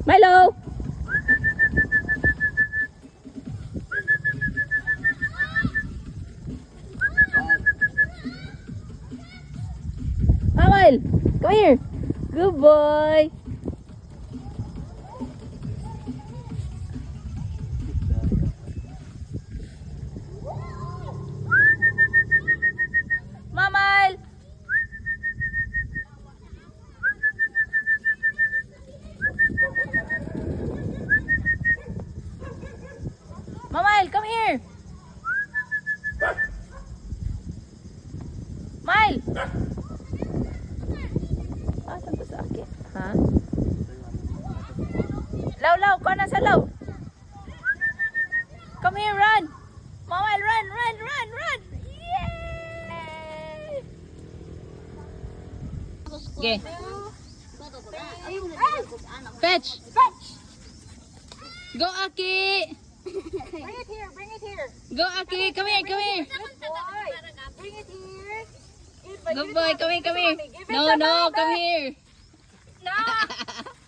Milo! Mile! Come here! Good boy! Mile! Mile, come here! Mile! Asan to sa akin? Ha? Law, kuha na sa law! Come here, run! Mile, run! Yay! Okay. Fetch! Go, Aki! Bring it here. Go, Aki! Come here! Good boy. Bring it here. Good boy, come here! No, come here! No.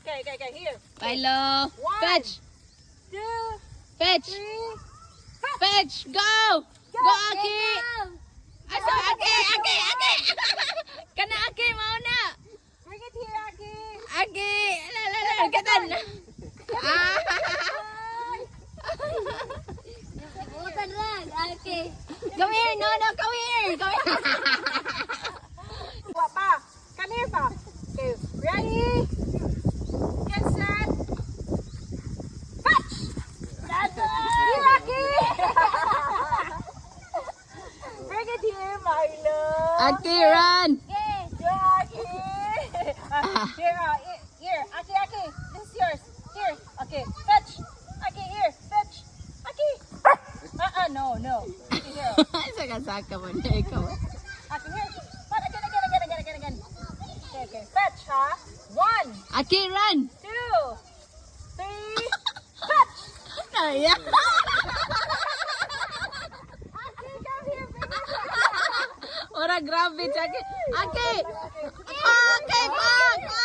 Okay, here. Milo! One. Fetch! 2, Fetch! 3. Fetch! Go! Go, Aki! Asa, Aki! Kana, Aki! Mauna! Bring it here, Aki. Aki! La, gatan! Come here! No, come here! What pa? Come here pa. Okay, ready? Get set. Fetch. Here, Aki. Bring it here, Milo. Aki, run! Here, Aki. Here, Aki. This is yours. Here, okay. Fetch. Aki, here. Fetch. Aki. No. Aki, here. Saka mo na ikaw. Aki, here. But again. Okay. Fetch, ha? 1, Aki, run! 2, 3. Fetch. Kaya! Aki, come here. Bring it. Ora, grabe, Aki! Aki! Aki, back!